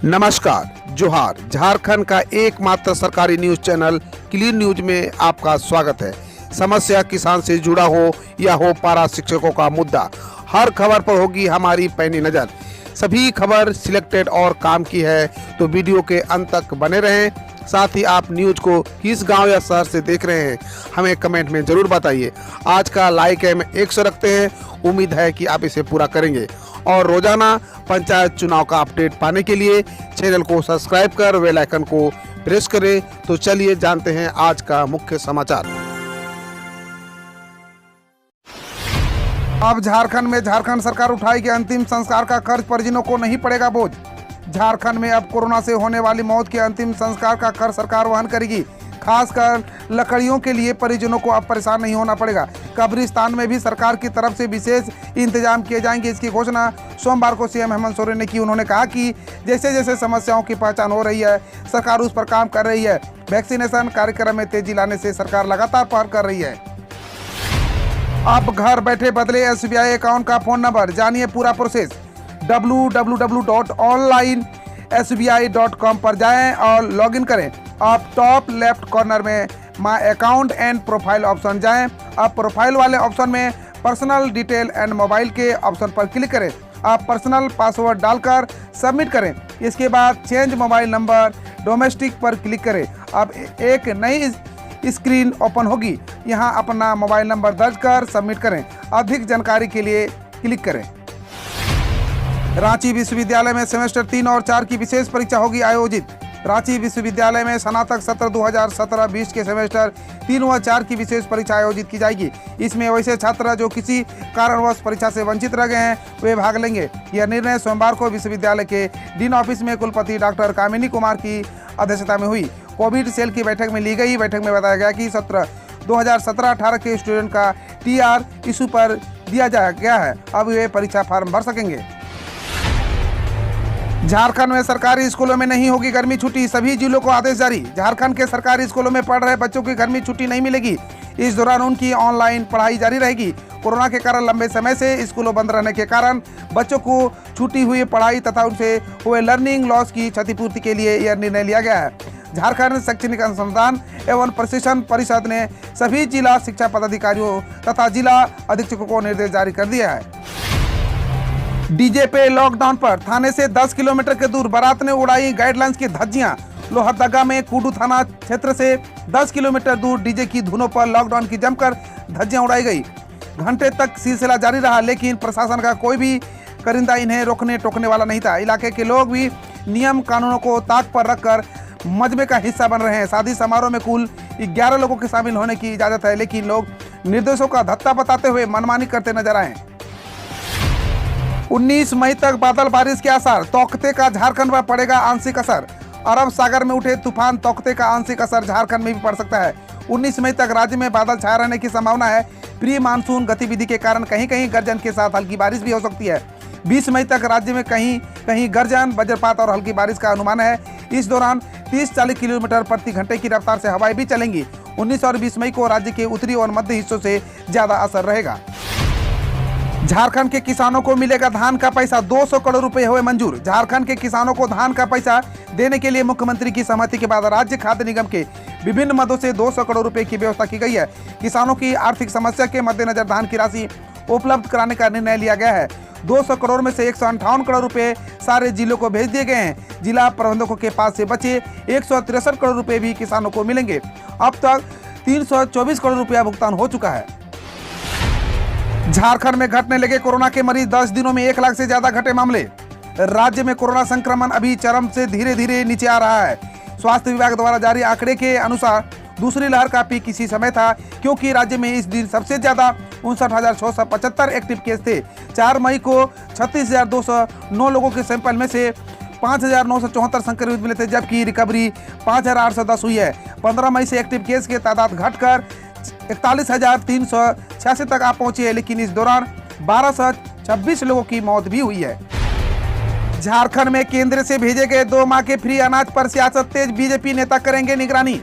नमस्कार, जोहार। झारखंड का एकमात्र सरकारी न्यूज चैनल क्लीन न्यूज में आपका स्वागत है। समस्या किसान से जुड़ा हो या हो पारा शिक्षकों का मुद्दा, हर खबर पर होगी हमारी पैनी नज़र। सभी खबर सिलेक्टेड और काम की है, तो वीडियो के अंत तक बने रहें। साथ ही आप न्यूज को किस गांव या शहर से देख रहे हैं, हमें कमेंट में ज़रूर बताइए। आज का लाइक है 100 रखते हैं, उम्मीद है कि आप इसे पूरा करेंगे। और रोजाना पंचायत चुनाव का अपडेट पाने के लिए चैनल को सब्सक्राइब कर बेल आइकन को प्रेस करें। तो चलिए जानते हैं आज का मुख्य समाचार। अब झारखंड में झारखंड सरकार उठाएगी अंतिम संस्कार का खर्च, परिजनों को नहीं पड़ेगा बोझ। झारखंड में अब कोरोना से होने वाली मौत के अंतिम संस्कार का खर्च सरकार वहन करेगी। खासकर लकड़ियों के लिए परिजनों को अब परेशान नहीं होना पड़ेगा। कब्रिस्तान में भी सरकार की तरफ से विशेष इंतजाम किए जाएंगे। इसकी घोषणा सोमवार को सीएम हेमंत सोरेन ने की। उन्होंने कहा कि जैसे जैसे समस्याओं की पहचान हो रही है, सरकार उस पर काम कर रही है। वैक्सीनेशन कार्यक्रम में तेजी लाने से सरकार लगातार पहल कर रही है। अब घर बैठे बदले SBI अकाउंट का फोन नंबर, जानिए पूरा प्रोसेस। www.onlinesbi.com पर जाएं और लॉगिन करें। अब टॉप लेफ्ट कॉर्नर में my account and profile option जाएं। अब प्रोफाइल वाले ऑप्शन में पर्सनल डिटेल एंड मोबाइल के ऑप्शन पर क्लिक करें। आप पर्सनल पासवर्ड डालकर सबमिट करें। इसके बाद चेंज मोबाइल नंबर डोमेस्टिक पर क्लिक करें। अब एक नई स्क्रीन ओपन होगी। यहां अपना मोबाइल नंबर दर्ज कर सबमिट करें। अधिक जानकारी के लिए क्लिक करें। रांची विश्वविद्यालय में सेमेस्टर 3 और 4 की विशेष परीक्षा होगी आयोजित। रांची विश्वविद्यालय में स्नातक सत्र 2017-20 के सेमेस्टर 3 व 4 की विशेष परीक्षा आयोजित की जाएगी। इसमें वैसे छात्र जो किसी कारणवश परीक्षा से वंचित रह गए हैं, वे भाग लेंगे। यह निर्णय सोमवार को विश्वविद्यालय के डीन ऑफिस में कुलपति डॉक्टर कामिनी कुमार की अध्यक्षता में हुई कोविड सेल की बैठक में ली गई। बैठक में बताया गया कि सत्र 2017-18 के स्टूडेंट का TR इशू पर दिया गया है। अब वे परीक्षा फॉर्म भर सकेंगे। झारखंड में सरकारी स्कूलों में नहीं होगी गर्मी छुट्टी, सभी जिलों को आदेश जारी। झारखंड के सरकारी स्कूलों में पढ़ रहे बच्चों की गर्मी छुट्टी नहीं मिलेगी। इस दौरान उनकी ऑनलाइन पढ़ाई जारी रहेगी। कोरोना के कारण लंबे समय से स्कूलों बंद रहने के कारण बच्चों को छूटी हुई पढ़ाई तथा उनसे हुए लर्निंग लॉस की क्षतिपूर्ति के लिए यह निर्णय लिया गया है। झारखंड शैक्षणिक अनुसंधान एवं प्रशिक्षण परिषद ने सभी जिला शिक्षा पदाधिकारियों तथा जिला अधीक्षकों को निर्देश जारी कर दिया है। डीजे पे लॉकडाउन पर थाने से 10 किलोमीटर के दूर बारात ने उड़ाई गाइडलाइंस की धज्जियां। लोहरदगा में कुडू थाना क्षेत्र से 10 किलोमीटर दूर डीजे की धुनों पर लॉकडाउन की जमकर धज्जियां उड़ाई गई। घंटे तक सिलसिला जारी रहा, लेकिन प्रशासन का कोई भी करिंदा इन्हें रोकने टोकने वाला नहीं था। इलाके के लोग भी नियम कानूनों को ताक पर रखकर मजमे का हिस्सा बन रहे हैं। शादी समारोह में कुल 11 लोगों के शामिल होने की इजाजत है, लेकिन लोग निर्देशों का धत्ता बताते हुए मनमानी करते नजर आए। 19 मई तक बादल बारिश के आसार, तौकते का झारखंड पर पड़ेगा आंशिक असर। अरब सागर में उठे तूफान तौकते का आंशिक असर झारखंड में भी पड़ सकता है। 19 मई तक राज्य में बादल छाए रहने की संभावना है। प्री मानसून गतिविधि के कारण कहीं कहीं गर्जन के साथ हल्की बारिश भी हो सकती है। 20 मई तक राज्य में कहीं कहीं गर्जन, वज्रपात और हल्की बारिश का अनुमान है। इस दौरान 30-40 किलोमीटर प्रति घंटे की रफ्तार से हवाएं भी चलेंगी। 19 और 20 मई को राज्य के उत्तरी और मध्य हिस्सों से ज्यादा असर रहेगा। झारखंड के किसानों को मिलेगा धान का पैसा, 200 करोड़ रुपए हुए मंजूर। झारखंड के किसानों को धान का पैसा देने के लिए मुख्यमंत्री की सहमति के बाद राज्य खाद्य निगम के विभिन्न मदों से 200 करोड़ रुपए की व्यवस्था की गई है। किसानों की आर्थिक समस्या के मद्देनजर धान की राशि उपलब्ध कराने का निर्णय लिया गया है। 200 करोड़ में से 158 करोड़ रुपए सारे जिलों को भेज दिए गए हैं। जिला प्रबंधकों के पास से बचे 163 करोड़ रुपए भी किसानों को मिलेंगे। अब तक 324 करोड़ रुपया भुगतान हो चुका है। झारखंड में घटने लगे कोरोना के मरीज, 10 दिनों में 1 लाख से ज्यादा घटे मामले। राज्य में कोरोना संक्रमण अभी चरम से धीरे धीरे नीचे आ रहा है। स्वास्थ्य विभाग द्वारा जारी आंकड़े के अनुसार दूसरी लहर का पीक इसी समय था, क्योंकि राज्य में इस दिन सबसे ज्यादा 59,675 एक्टिव केस थे। 4 मई को 36,209 लोगों के सैंपल में से 5,974 संक्रमित मिले थे, जबकि रिकवरी 5,810 हुई है। 15 मई से एक्टिव केस के तादाद घटकर 41,386 तक आ पहुंची है, लेकिन इस दौरान 1226 लोगों की मौत भी हुई है। झारखंड में केंद्र से भेजे गए 2 माह के फ्री अनाज पर सियासत तेज, बीजेपी नेता करेंगे निगरानी।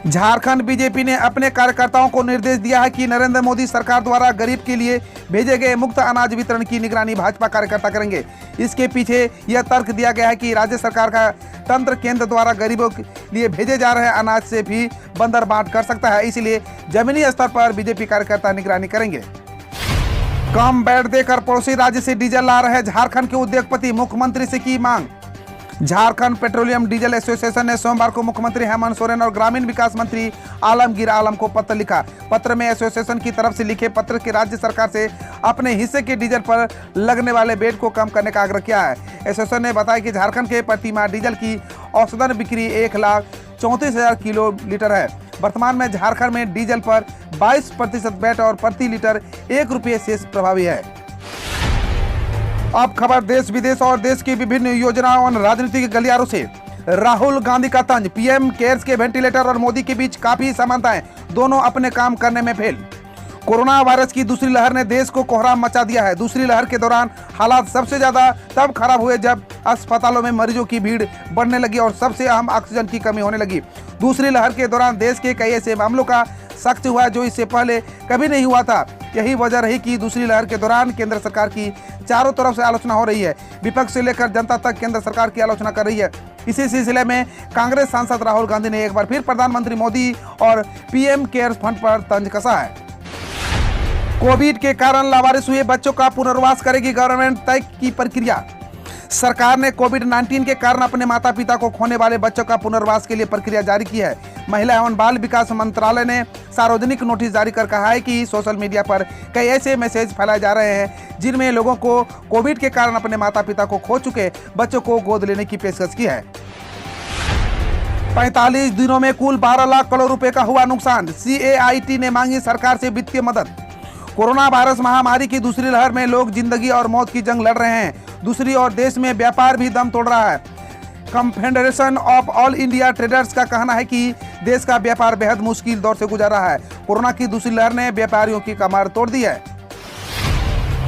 झारखंड बीजेपी ने अपने कार्यकर्ताओं को निर्देश दिया है कि नरेंद्र मोदी सरकार द्वारा गरीब के लिए भेजे गए मुफ्त अनाज वितरण की निगरानी भाजपा कार्यकर्ता करेंगे। इसके पीछे यह तर्क दिया गया है कि राज्य सरकार का तंत्र केंद्र द्वारा गरीबों के लिए भेजे जा रहे अनाज से भी बंदरबाट कर सकता है, इसलिए जमीनी स्तर पर बीजेपी कार्यकर्ता निगरानी करेंगे। कम बैट देकर पड़ोसी राज्य से डीजल ला रहे झारखंड के उद्योगपति, मुख्यमंत्री से की मांग। झारखंड पेट्रोलियम डीजल एसोसिएशन ने सोमवार को मुख्यमंत्री हेमंत सोरेन और ग्रामीण विकास मंत्री आलमगीर आलम को पत्र लिखा। पत्र में एसोसिएशन की तरफ से लिखे पत्र के राज्य सरकार से अपने हिस्से के डीजल पर लगने वाले बेट को कम करने का आग्रह किया है। एसोसिएशन ने बताया कि झारखंड के प्रति माह डीजल की औसतन बिक्री 1,34,000 किलोलीटर है। वर्तमान में झारखंड में डीजल पर 22% बेट और प्रति लीटर ₹1 शेष प्रभावी है। अब खबर देश विदेश और देश की विभिन्न योजनाओं और राजनीतिक गलियारों से। राहुल गांधी का तंज, पीएम केयर्स के वेंटिलेटर और मोदी के बीच काफी समानताएं, दोनों अपने काम करने में फेल। कोरोना वायरस की दूसरी लहर ने देश को कोहराम मचा दिया है। दूसरी लहर के दौरान हालात सबसे ज्यादा तब खराब हुए जब अस्पतालों में मरीजों की भीड़ बढ़ने लगी और सबसे अहम ऑक्सीजन की कमी होने लगी। दूसरी लहर के दौरान देश के कई ऐसे मामलों का सख्त हुआ जो इससे पहले कभी नहीं हुआ था। यही वजह रही कि दूसरी लहर के दौरान केंद्र सरकार की चारों तरफ से आलोचना हो रही है। विपक्ष से लेकर जनता तक केंद्र सरकार की आलोचना कर रही है। इसी सिलसिले में कांग्रेस सांसद राहुल गांधी ने एक बार फिर प्रधानमंत्री मोदी और पीएम केयर्स फंड पर तंज कसा है। कोविड के कारण लावारिस हुए बच्चों का पुनर्वास करेगी गवर्नमेंट, तय की प्रक्रिया। सरकार ने कोविड-19 के कारण अपने माता पिता को खोने वाले बच्चों का पुनर्वास के लिए प्रक्रिया जारी की है। महिला एवं बाल विकास मंत्रालय ने सार्वजनिक नोटिस जारी कर कहा है कि सोशल मीडिया पर कई ऐसे मैसेज फैलाए जा रहे हैं जिनमें लोगों को कोविड के कारण अपने माता पिता को खो चुके बच्चों को गोद लेने की पेशकश की है। 45 दिनों में कुल 12 लाख करोड़ रुपए का हुआ नुकसान, CAIT ने मांगी सरकार से वित्तीय मदद। कोरोना वायरस महामारी की दूसरी लहर में लोग जिंदगी और मौत की जंग लड़ रहे हैं। दूसरी ओर देश में व्यापार भी दम तोड़ रहा है। Confederation of all India traders का कहना है कि देश का व्यापार बेहद मुश्किल दौर से गुजर रहा है। कोरोना की दूसरी लहर ने व्यापारियों की कमर तोड़ दी है।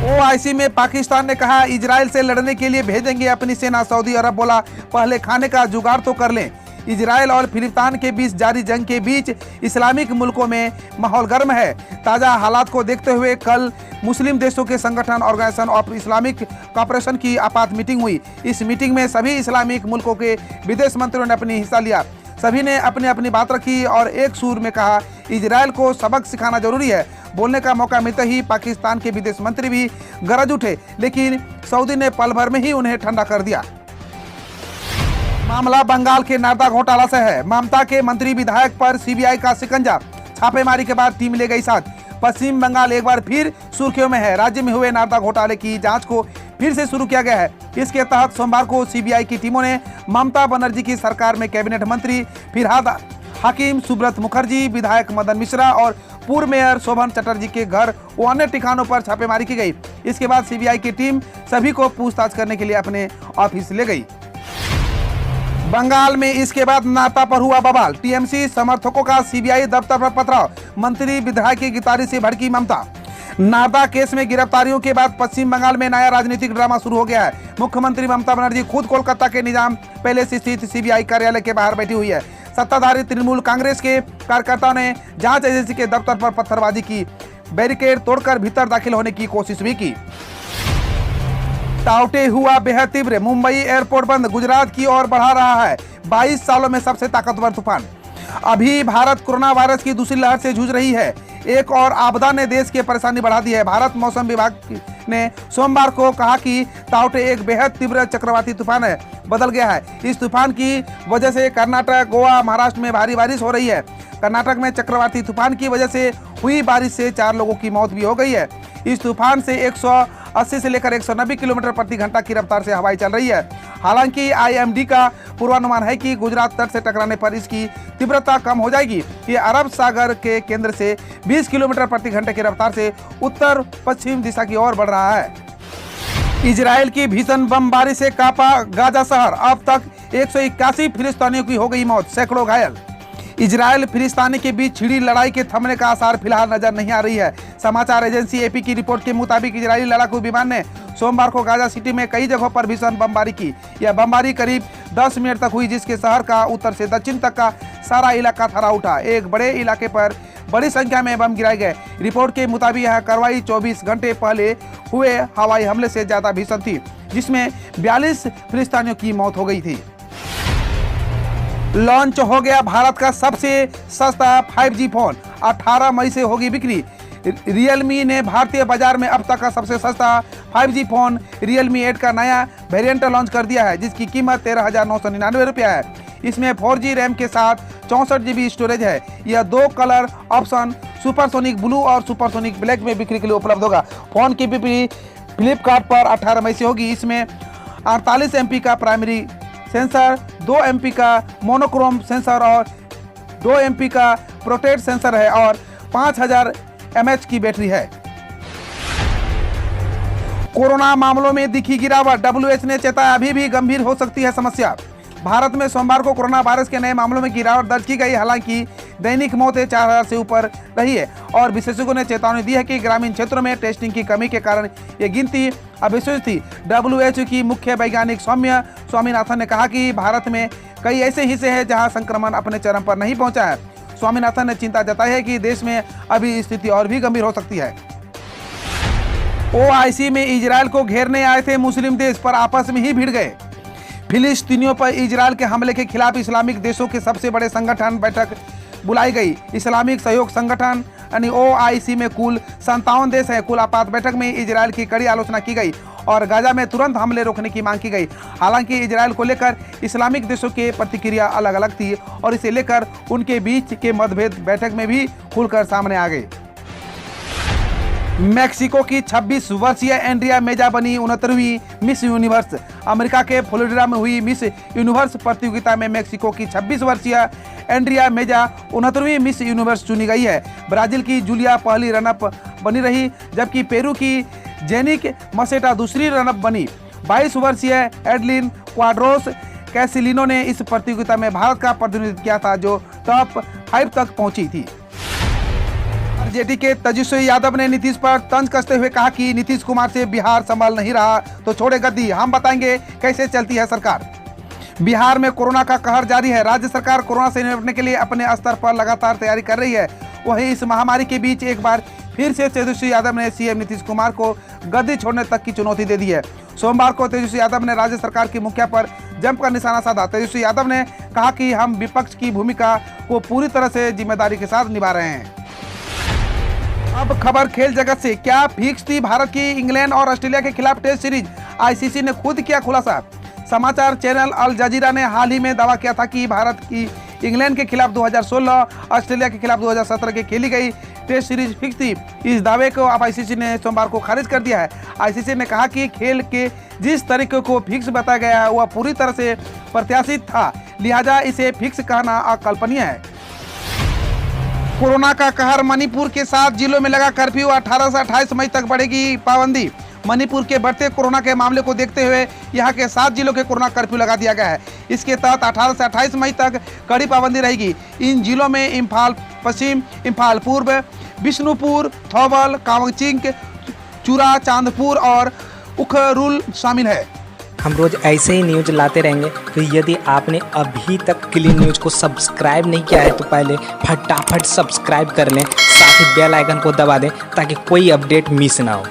OIC में पाकिस्तान ने कहा इजराइल से लड़ने के लिए भेजेंगे अपनी सेना। सऊदी अरब बोला पहले खाने का जुगाड़ तो कर लें। इजराइल और फिलिस्तीन के बीच जारी जंग के बीच इस्लामिक मुल्कों में माहौल गर्म है। ताज़ा हालात को देखते हुए कल मुस्लिम देशों के संगठन ऑर्गेनाइजेशन ऑफ इस्लामिक कोऑपरेशन की आपात मीटिंग हुई। इस मीटिंग में सभी इस्लामिक मुल्कों के विदेश मंत्रियों ने अपनी हिस्सा लिया। सभी ने अपनी अपनी बात रखी और एक सुर में कहा इजराइल को सबक सिखाना जरूरी है। बोलने का मौका मिलते ही पाकिस्तान के विदेश मंत्री भी गरज उठे, लेकिन सऊदी ने पल भर में ही उन्हें ठंडा कर दिया। मामला बंगाल के नारदा घोटाला से है। ममता के मंत्री विधायक पर CBI का शिकंजा, छापेमारी के बाद टीम ले गई साथ। पश्चिम बंगाल एक बार फिर सुर्खियों में है। राज्य में हुए नारदा घोटाले की जांच को फिर से शुरू किया गया है। इसके तहत सोमवार को CBI की टीमों ने ममता बनर्जी की सरकार में कैबिनेट मंत्री फिरहाद हाकिम, सुब्रत मुखर्जी, विधायक मदन मिश्रा और पूर्व मेयर शोभन चटर्जी के घर व अन्य ठिकानों पर छापेमारी की गई। इसके बाद CBI की टीम सभी को पूछताछ करने के लिए अपने ऑफिस ले गई। बंगाल में इसके बाद नाता पर हुआ बवाल। TMC समर्थकों का CBI दफ्तर पर पथराव, मंत्री विधायक की गिरफ्तारी से भड़की ममता। नारदा केस में गिरफ्तारियों के बाद पश्चिम बंगाल में नया राजनीतिक ड्रामा शुरू हो गया है। मुख्यमंत्री ममता बनर्जी खुद कोलकाता के निजाम पैलेस स्थित CBI कार्यालय के बाहर बैठी हुई है। सत्ताधारी तृणमूल कांग्रेस के कार्यकर्ताओं ने जांच एजेंसी के दफ्तर पर पत्थरबाजी की, बैरिकेड तोड़कर भीतर दाखिल होने की कोशिश भी की। टाउटे हुआ बेहद तीव्र, मुंबई एयरपोर्ट बंद, गुजरात की ओर बढ़ा रहा है 22 सालों में सबसे ताकतवर तूफान। अभी भारत कोरोना वायरस की दूसरी लहर से जूझ रही है। एक और आपदा ने देश की परेशानी बढ़ा दी है। भारत मौसम विभाग ने सोमवार को कहा कि टाउटे एक बेहद तीव्र चक्रवाती तूफान है, बदल गया है। इस तूफान की वजह से कर्नाटक, गोवा, महाराष्ट्र में भारी बारिश हो रही है। कर्नाटक में चक्रवाती तूफान की वजह से हुई बारिश से 4 लोगों की मौत भी हो गई है। इस तूफान से 180 से लेकर 190 किलोमीटर प्रति घंटा की रफ्तार से हवाएं चल रही है। हालांकि IMD का पूर्वानुमान है कि गुजरात तट से टकराने पर इसकी तीव्रता कम हो जाएगी। ये अरब सागर के केंद्र से 20 किलोमीटर प्रति घंटे की रफ्तार से उत्तर पश्चिम दिशा की ओर बढ़ रहा है। इजराइल की भीषण बमबारी से कांपा गाजा शहर, अब तक 181 फिलिस्तीनियों की हो गई मौत, सैकड़ों घायल। इजराइल फिलिस्तीनी के बीच छिड़ी लड़ाई के थमने का आसार फिलहाल नजर नहीं आ रही है। समाचार एजेंसी AP की रिपोर्ट के मुताबिक इजरायली लड़ाकू विमान ने सोमवार को गाजा सिटी में कई जगहों पर भीषण बमबारी की। यह बमबारी करीब 10 मिनट तक हुई, जिसके शहर का उत्तर से दक्षिण तक का सारा इलाका थरा उठा। एक बड़े इलाके पर बड़ी संख्या में बम गिराए गए। रिपोर्ट के मुताबिक यह कार्रवाई 24 घंटे पहले हुए हवाई हमले से ज्यादा भीषण थी, जिसमें 42 फिलिस्तीनियों की मौत हो गई थी। लॉन्च हो गया भारत का सबसे सस्ता 5G फोन, 18 मई से होगी बिक्री। रियलमी ने भारतीय बाजार में अब तक का सबसे सस्ता 5G फोन रियलमी 8 का नया वेरिएंट लॉन्च कर दिया है, जिसकी कीमत 13,999 रुपया है। इसमें 4G रैम के साथ 64 GB स्टोरेज है। यह 2 कलर ऑप्शन सुपरसोनिक ब्लू और सुपरसोनिक ब्लैक में बिक्री के लिए उपलब्ध होगा। फोन की बिक्री फ्लिपकार्ट पर 18 मई से होगी। इसमें 48 MP का प्राइमरी सेंसर, 2 MP का मोनोक्रोम सेंसर और 2 MP का प्रोटेक्ट सेंसर है और 5000 mAh की बैटरी है। कोरोना मामलों में दिखी गिरावट, WHO ने चेताया अभी भी गंभीर हो सकती है समस्या। भारत में सोमवार को कोरोना वायरस के नए मामलों में गिरावट दर्ज की गई। हालांकि दैनिक मौतें 4000 से ऊपर रही है और विशेषज्ञों ने चेतावनी दी है कि ग्रामीण क्षेत्रों में टेस्टिंग की कमी के कारण ये गिनती अविश्वसनीय थी। WHO की मुख्य वैज्ञानिक सौम्या स्वामीनाथन ने कहा कि भारत में कई ऐसे हिस्से हैं जहां संक्रमण अपने चरम पर नहीं पहुंचा है। स्वामीनाथन ने चिंता जताई है कि देश में अभी स्थिति और भी गंभीर हो सकती है। OIC में इजरायल को घेरने आए थे मुस्लिम देश पर आपस में ही भिड़ गए। फिलिस्तीनियों पर इजरायल के हमले के खिलाफ इस्लामिक देशों के सबसे बड़े संगठन बैठक बुलाई गई। इस्लामिक सहयोग संगठन यानी OIC में कुल 57 देश हैं। कुल आपात बैठक में इजरायल की कड़ी आलोचना की गई और गाजा में तुरंत हमले रोकने की मांग की गई। हालांकि इजरायल को लेकर इस्लामिक देशों की प्रतिक्रिया अलग अलग थी और इसे लेकर उनके बीच के मतभेद बैठक में भी खुलकर सामने आ गए। मैक्सिको की 26 वर्षीय एंड्रिया मेजा बनी 69वीं मिस यूनिवर्स। अमेरिका के फ्लोरिडा में हुई मिस यूनिवर्स प्रतियोगिता में मैक्सिको की 26 वर्षीय एंड्रिया मेजा 69वीं मिस यूनिवर्स चुनी गई है। ब्राजील की जूलिया पहली रनअप बनी रही, जबकि पेरू की जेनिक मसेटा दूसरी रनअप बनी। 22 वर्षीय एडलिन क्वाड्रोस कैसिलिनो ने इस प्रतियोगिता में भारत का प्रतिनिधित्व किया था, जो टॉप 5 तक पहुंची थी। आरजेडी के तेजस्वी यादव ने नीतीश पर तंज कसते हुए कहा कि नीतीश कुमार से बिहार संभाल नहीं रहा तो छोड़े गद्दी, हम बताएंगे कैसे चलती है सरकार। बिहार में कोरोना का कहर जारी है। राज्य सरकार कोरोना से निपटने के लिए अपने स्तर पर लगातार तैयारी कर रही है। वहीं इस महामारी के बीच एक बार फिर से तेजस्वी यादव ने सीएम नीतीश कुमार को गद्दी छोड़ने तक की चुनौती दे दी है। सोमवार को तेजस्वी यादव ने राज्य सरकार की मुखिया पर जमकर निशाना साधा। तेजस्वी यादव ने कहा कि हम विपक्ष की भूमिका को पूरी तरह से जिम्मेदारी के साथ निभा रहे हैं। अब खबर खेल जगत से, क्या फिक्स थी भारत की इंग्लैंड और ऑस्ट्रेलिया के खिलाफ टेस्ट सीरीज? आईसीसी ने खुद किया खुलासा। समाचार चैनल अल जजीरा ने हाल ही में दावा किया था कि भारत की इंग्लैंड के खिलाफ 2016, ऑस्ट्रेलिया के खिलाफ 2017 के खेली गई टेस्ट सीरीज फिक्स थी। इस दावे को अब आईसीसी ने सोमवार को खारिज कर दिया है। आईसीसी ने कहा कि खेल के जिस तरीके को फिक्स बताया गया है वह पूरी तरह से प्रत्याशित था, लिहाजा इसे फिक्स कहना अकल्पनीय है। कोरोना का कहर, मणिपुर के 7 जिलों में लगा कर्फ्यू। 18 से 28 मई तक बढ़ेगी पाबंदी। मणिपुर के बढ़ते कोरोना के मामले को देखते हुए यहां के 7 जिलों के कोरोना कर्फ्यू लगा दिया गया है। इसके तहत 18 से 28 मई तक कड़ी पाबंदी रहेगी। इन जिलों में इम्फाल पश्चिम, इम्फाल पूर्व, बिष्णुपुर, थौबल, कांगचिंग, चूरा, चांदपुर और उखरुल शामिल है। हम रोज ऐसे ही न्यूज लाते रहेंगे, तो यदि आपने अभी तक क्लीन न्यूज को सब्सक्राइब नहीं किया है तो पहले फटाफट सब्सक्राइब कर लें, साथ ही बेल आइकन को दबा दें ताकि कोई अपडेट मिस ना हो।